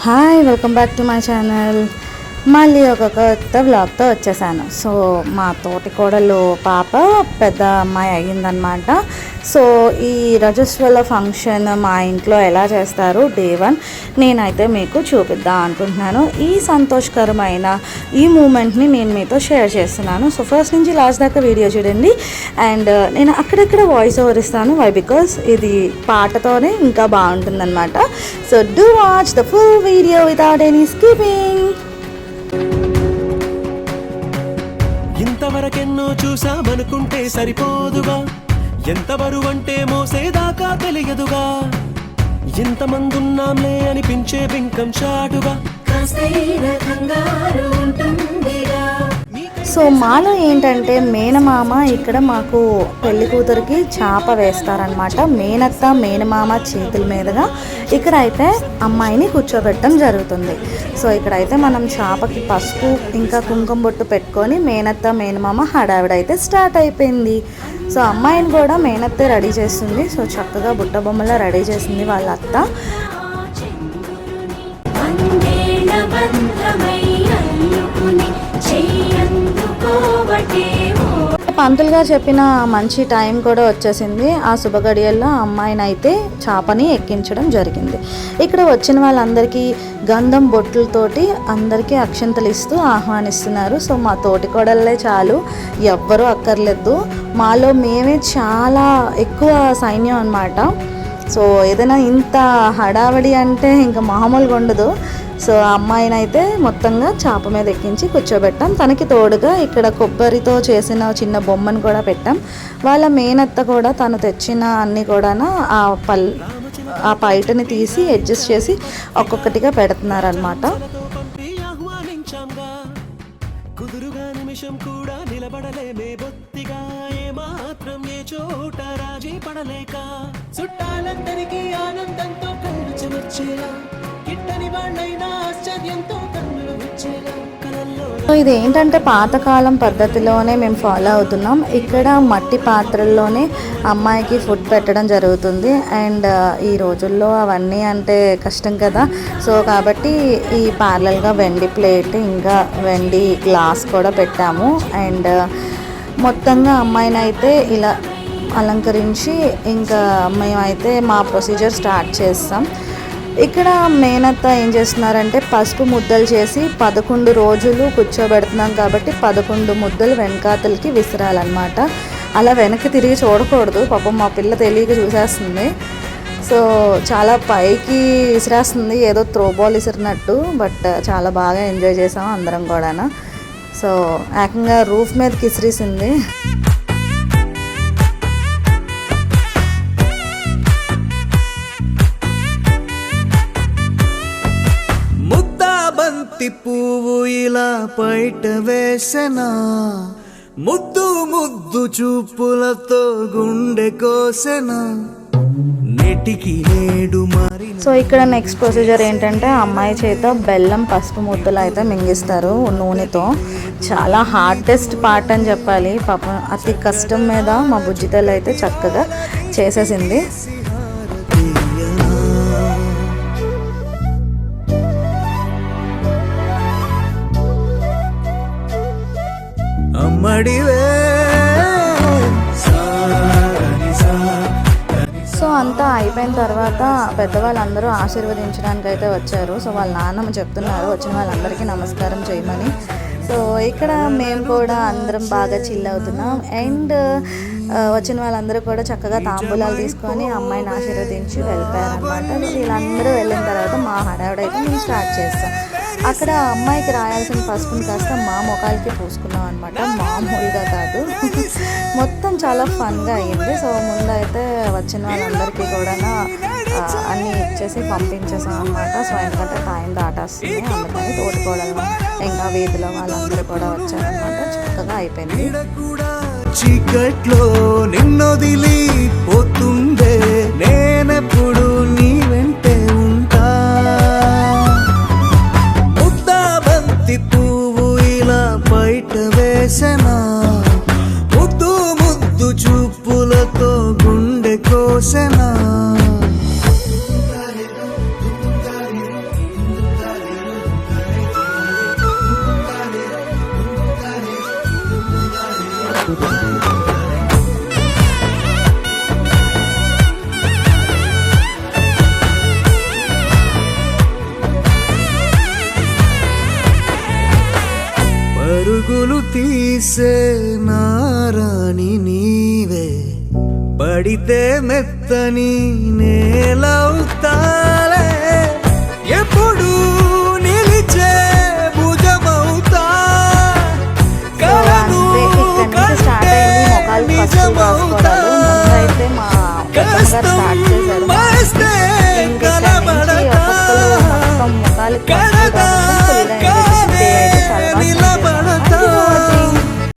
Hi, welcome back to my channel. మళ్ళీ ఒక కొత్త వ్లాగ్తో వచ్చేసాను. సో మా తోటి కోడలు పాప పెద్ద అమ్మాయి అయ్యిందనమాట. సో ఈ రజస్వల ఫంక్షన్ మా ఇంట్లో ఎలా చేస్తారు డే 1 నేనైతే మీకు చూపిద్దాం అనుకుంటున్నాను. ఈ సంతోషకరమైన ఈ మూమెంట్ని నేను మీతో షేర్ చేస్తున్నాను. సో ఫస్ట్ నుంచి లాస్ట్ దాకా వీడియో చూడండి. అండ్ నేను అక్కడక్కడ వాయిస్ ఓవర్ ఇస్తాను. వై బికాస్ ఇది పాటతోనే ఇంకా బాగుంటుందన్నమాట. So do watch the full video without any skipping. ఇంతవరకెన్నో చూసామనుకుంటే సరిపోదుగా, ఎంత బరువంటే మోసేదాకా తెలియదుగా, ఇంతమందున్నాంలే అనిపించే బింకం చాటుగా. సో మాలో ఏంటంటే మేనమామ ఇక్కడ మాకు పెళ్లి కూతురికి చాప వేస్తారనమాట. మేనత్త మేనమామ చేతుల మీదుగా ఇక్కడైతే అమ్మాయిని కూర్చోబెట్టడం జరుగుతుంది. సో ఇక్కడైతే మనం చాపకి పసుపు ఇంకా కుంకుమ బొట్టు పెట్టుకొని మేనత్త మేనమామ హడావిడైతే స్టార్ట్ అయిపోయింది. సో అమ్మాయిని కూడా మేనత్తే రెడీ చేస్తుంది. సో చక్కగా బుట్ట బొమ్మలా రెడీ చేసింది వాళ్ళ అత్త. పంతులు గారు చెప్పిన మంచి టైం కూడా వచ్చేసింది. ఆ శుభగడియల్లో అమ్మాయిని అయితే చాపని ఎక్కించడం జరిగింది. ఇక్కడ వచ్చిన వాళ్ళందరికీ గంధం బొట్లతోటి అందరికీ అక్షంతలు ఇస్తూ ఆహ్వానిస్తున్నారు. సో మా తోటి కోడళ్ళే చాలు, ఎవ్వరూ అక్కర్లేదు. మాలో మేమే చాలా ఎక్కువ సైన్యం అన్నమాట. సో ఏదైనా ఇంత హడావడి అంటే ఇంకా మామూలుగా ఉండదు. సో ఆ అమ్మాయిని అయితే మొత్తంగా చాప మీద ఎక్కించి కూర్చోబెట్టాం. తనకి తోడుగా ఇక్కడ కొబ్బరితో చేసిన చిన్న బొమ్మను కూడా పెట్టాం. వాళ్ళ మేనత్త కూడా తను తెచ్చిన అన్నీ కూడా ఆ పైటని తీసి అడ్జస్ట్ చేసి ఒక్కొక్కటిగా పెడుతున్నారనమాట. కుదురుగా నిమిషం కూడా నిలబడలేమే బొత్తిగా, ఏ మాత్రం ఏ చోట రాజీ పడలేక, చుట్టాలందరికీ ఆనందంతో కళ్ళు చెమర్చేలా, కిట్టని వాళ్ళైనా ఆశ్చర్యంతో కన్నులు వచ్చేలా. సో ఇది ఏంటంటే పాతకాలం పద్ధతిలోనే మేము ఫాలో అవుతున్నాం. ఇక్కడ మట్టి పాత్రల్లోనే అమ్మాయికి ఫుడ్ పెట్టడం జరుగుతుంది. అండ్ ఈ రోజుల్లో అవన్నీ అంటే కష్టం కదా. సో కాబట్టి ఈ పార్లల్గా వెండి ప్లేట్ ఇంకా వెండి గ్లాస్ కూడా పెట్టాము. అండ్ మొత్తంగా అమ్మాయిని అయితే ఇలా అలంకరించి ఇంకా మేమైతే మా ప్రొసీజర్ స్టార్ట్ చేస్తాం. ఇక్కడ మేనత్త ఏం చేస్తున్నారంటే పసుపు ముద్దలు చేసి 11 రోజులు కూర్చోబెడుతున్నాం కాబట్టి 11 ముద్దలు వెనకాతలకి విసిరాలన్నమాట. అలా వెనక్కి తిరిగి చూడకూడదు. పాపం మా పిల్ల తెలియక చూసేస్తుంది. సో చాలా పైకి విసిరేస్తుంది, ఏదో త్రోబాల్ విసిరినట్టు. బట్ చాలా బాగా ఎంజాయ్ చేసాం అందరం కూడా. సో ఏకంగా రూఫ్ మీదకి విసిరేసింది. పువ్వు ఇలా బయట వేసనా, ముద్దు ముద్దు చూపులతో గుండె కోసెనా, నెటికి నేడు మరి. సో ఇక్కడ నెక్స్ట్ ప్రొసీజర్ ఏంటంటే అమ్మాయి చేత బెల్లం పసుపు ముద్దలు అయితే మింగిస్తారు నూనెతో. చాలా హార్డెస్ట్ పార్ట్ అని చెప్పాలి. పాపం అతి కష్టం మీద మా బుజ్జితల్లి అయితే చక్కగా చేసేసింది. సో అంతా అయిపోయిన తర్వాత పెద్దవాళ్ళందరూ ఆశీర్వదించడానికి అయితే వచ్చారు. సో వాళ్ళ నాన్నమ్మ చెప్తున్నారు వచ్చిన వాళ్ళందరికీ నమస్కారం చేయమని. సో ఇక్కడ మేము కూడా అందరం బాగా చిల్ అవుతున్నాం. అండ్ వచ్చిన వాళ్ళందరూ కూడా చక్కగా తాంబూలాలు తీసుకొని అమ్మాయిని ఆశీర్వదించి వెళ్ళిపోయారనమాట. వీళ్ళందరూ వెళ్ళిన తర్వాత మా హడావిడైతే మేము స్టార్ట్ చేస్తాం. అక్కడ అమ్మాయికి రాయాల్సిన పసుపుని కాస్త మా ముఖాలకి పూసుకున్నాం అనమాట. మామూలుగా కాదు, మొత్తం చాలా ఫన్గా అయ్యింది. సో ముందైతే వచ్చిన వాళ్ళందరికీ కూడా అన్నీ ఇచ్చేసి పంపించేసాం అనమాట. సో ఎందుకంటే టైం దాటేస్తుంది, అందుకని తోటికోడలు ఇంకా వీధిలో వాళ్ళందరూ కూడా వచ్చారనమాట. చక్కగా అయిపోయింది. చీకట్లో నిన్నొదిలి పోతుందే నేనెప్పుడు నీ వెంటే ఉంటా, ముద్దాబంతి పువ్వు ఇలా బయట వేసనా, ముద్దు ముద్దు చూపులతో గుండె కోసెనా. పరుగులు తీసే నారాణి నీవే, పడితే మెత్తని నేలవుతాలే, ఎప్పుడు నిలిచే భుజమవుతా, కలను అంతే, ఇక్కడ నుంచి స్టార్ట్ అయింది మొఖాలు ఫస్ట్ రాసుకోవడాలు. ముందు అయితే మా పెద్దమ్మ గారు